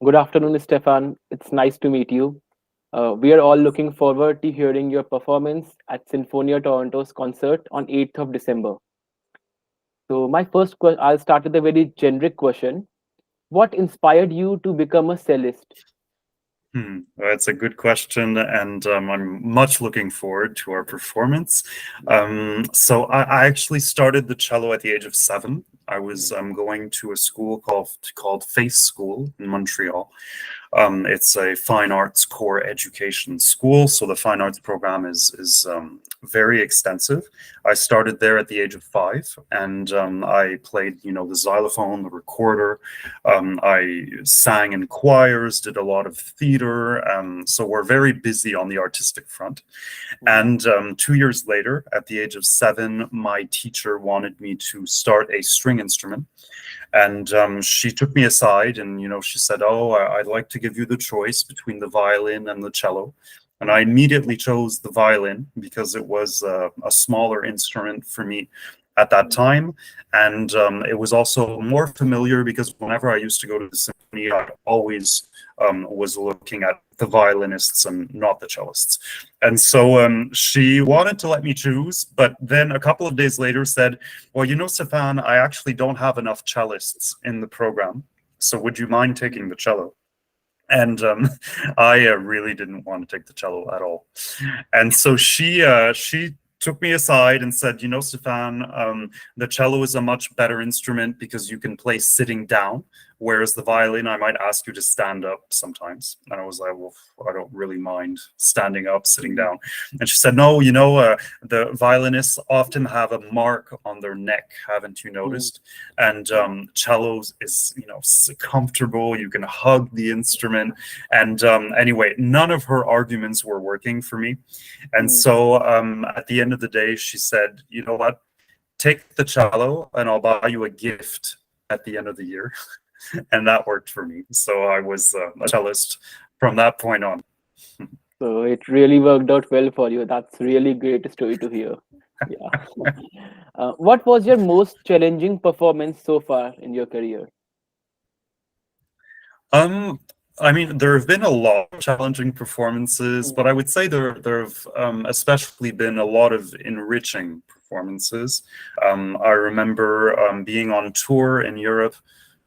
Good afternoon, Stefan. It's nice to meet you. We are all looking forward to hearing your performance at Sinfonia Toronto's concert on 8th of December. So, my first question, I'll start with a very generic question. What inspired you to become a cellist? That's a good question, and I'm much looking forward to our performance. So I actually started the cello at the age of 7. I was going to a school called Face School in Montreal. It's a fine arts core education school, so the fine arts program is very extensive. I started there at the age of 5, and I played, the xylophone, the recorder. I sang in choirs, did a lot of theater. So we're very busy on the artistic front. And 2 years later, at the age of 7, my teacher wanted me to start a string instrument. And she took me aside and, she said, "Oh, I'd like to give you the choice between the violin and the cello." And I immediately chose the violin because it was a smaller instrument for me at that time. And it was also more familiar because whenever I used to go to the symphony, I always was looking at the violinists and not the cellists. And so she wanted to let me choose, but then a couple of days later said, "Well, Stéphane, I actually don't have enough cellists in the program. So would you mind taking the cello?" And I really didn't want to take the cello at all. And so she took me aside and said, "Stéphane, the cello is a much better instrument because you can play sitting down, whereas the violin, I might ask you to stand up sometimes." And I was like, "Well, I don't really mind standing up, sitting down." And she said, "No, the violinists often have a mark on their neck, haven't you noticed? And cellos is, comfortable. You can hug the instrument." And anyway, none of her arguments were working for me. And so at the end of the day, she said, "You know what? Take the cello and I'll buy you a gift at the end of the year." And that worked for me. So I was a cellist from that point on. So, it really worked out well for you. That's really great story to hear. Yeah. What was your most challenging performance so far in your career? Um, I mean, there have been a lot of challenging performances, but I would say there have especially been a lot of enriching performances. I remember being on tour in Europe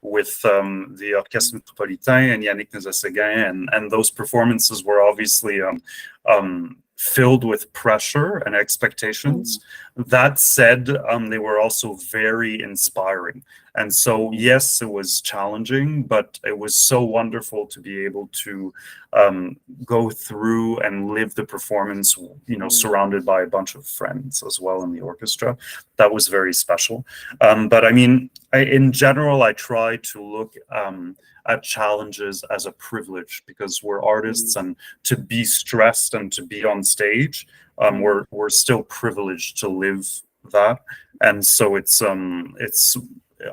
with the Orchestre Metropolitain and Yannick Nézet-Séguin, and those performances were obviously filled with pressure and expectations. That said, they were also very inspiring. And so, yes, it was challenging, but it was so wonderful to be able to go through and live the performance, surrounded by a bunch of friends as well in the orchestra. That was very special. But I mean, in general, I try to look at challenges as a privilege because we're artists, and to be stressed and to be on stage, we're still privileged to live that. And so it's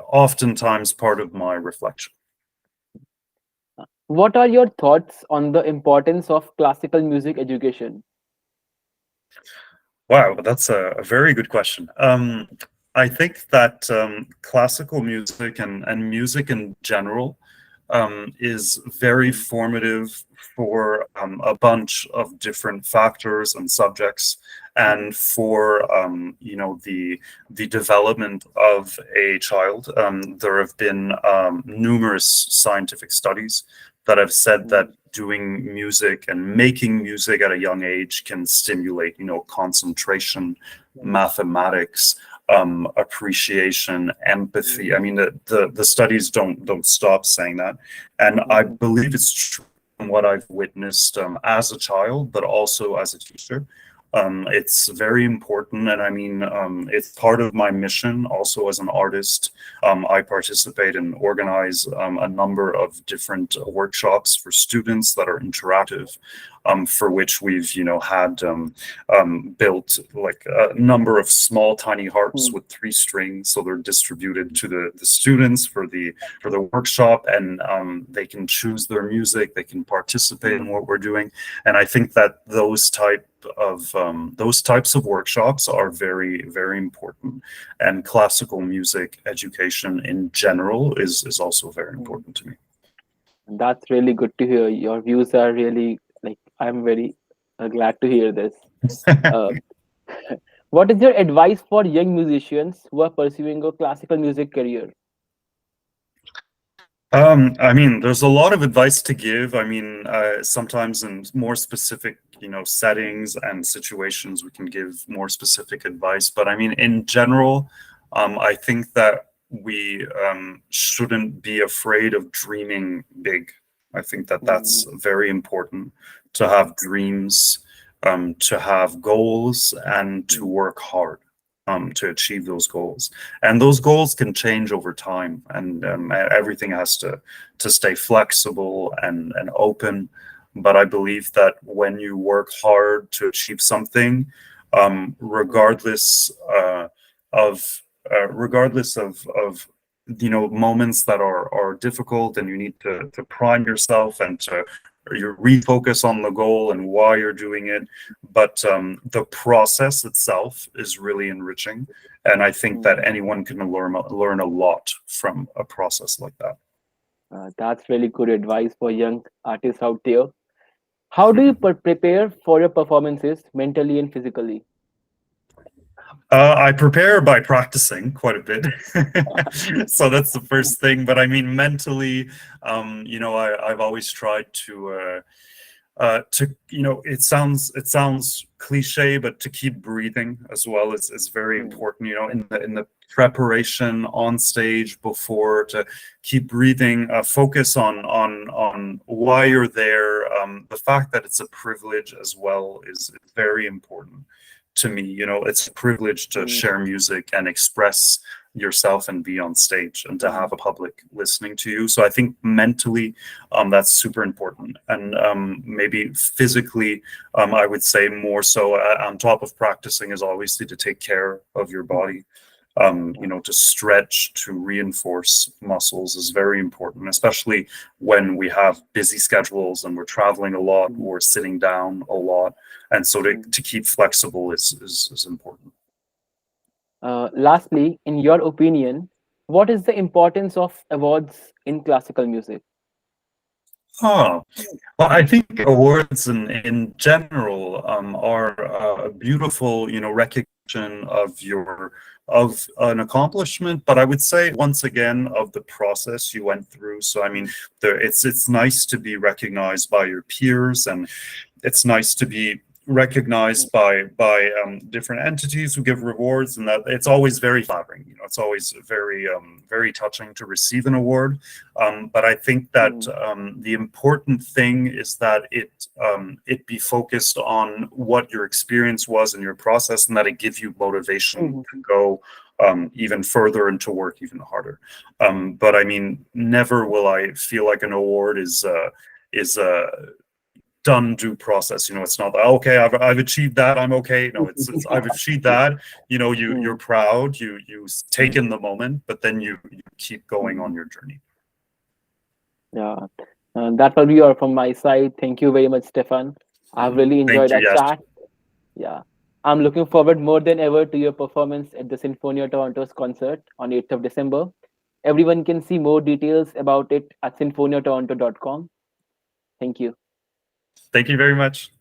oftentimes part of my reflection. What are your thoughts on the importance of classical music education? Wow, that's a very good question. I think that classical music and music in general is very formative for a bunch of different factors and subjects, and for the development of a child. There have been numerous scientific studies that have said that doing music and making music at a young age can stimulate, concentration, mathematics, appreciation, empathy. I mean, the studies don't stop saying that, and I believe it's true from what I've witnessed as a child, but also as a teacher. It's very important, and I mean, it's part of my mission also as an artist. I participate and organize a number of different workshops for students that are interactive, for which we've, had built like a number of small tiny harps with 3 strings, so they're distributed to the students for the workshop, and they can choose their music, they can participate in what we're doing. And I think that those types of workshops are very, very important, and classical music education in general is also very important to me. That's really good to hear. Your views are really like I'm very glad to hear this. Uh, what is your advice for young musicians who are pursuing a classical music career? I mean, there's a lot of advice to give. I mean, sometimes in more specific, settings and situations, we can give more specific advice. But I mean, in general, I think that we shouldn't be afraid of dreaming big. I think that Mm, that's very important to have dreams, to have goals, and to mm, work hard to achieve those goals. And those goals can change over time, and everything has to stay flexible and open. But I believe that when you work hard to achieve something, mm, of regardless of moments that are difficult, and you need to prime yourself and to you refocus on the goal and why you're doing it. But the process itself is really enriching, and I think that mm. anyone can learn a lot from a process like that. That's really good advice for young artists out there. How do you prepare for your performances mentally and physically? I prepare by practicing quite a bit. So that's the first thing. But I mean, mentally, I've always tried it sounds cliche, but to keep breathing as well is very Mm, important, in the preparation on stage before, to keep breathing, focus on why you're there. The fact that it's a privilege as well is very important to me. It's a privilege to mm, share music and express yourself and be on stage and to mm, have a public listening to you. So I think mentally, that's super important. And maybe physically, I would say more so, on top of practicing, is obviously to take care of your mm. body. To stretch, to reinforce muscles is very important, especially when we have busy schedules and we're traveling a lot, Mm, or sitting down a lot. And so to, mm. to keep flexible is important. Lastly, in your opinion, what is the importance of awards in classical music? Huh. Well, I think awards in general are a beautiful, recognition of an accomplishment, but I would say once again of the process you went through. So I mean, it's nice to be recognized by your peers, and it's nice to be Mm, recognized by different entities who give rewards, and that it's always very flattering. It's always very touching to receive an award. But I think that mm, the important thing is that it be focused on what your experience was in your process, and that it gives you motivation mhm, to go even further and to work even harder. But I mean, never will I feel like an award is done due process. It's not that, okay, I've achieved that, I'm okay. No, it's I've achieved that. You're mm, proud, you take in the moment, but then you keep going mm. on your journey. Yeah, that will be all from my side. Thank you very much, Stefan. I've really Thank enjoyed you. our Yes. chat. Yeah, I'm looking forward more than ever to your performance at the Sinfonia Toronto's concert on 8th of December. Everyone can see more details about it at sinfoniatoronto.com. Thank you. Thank you very much.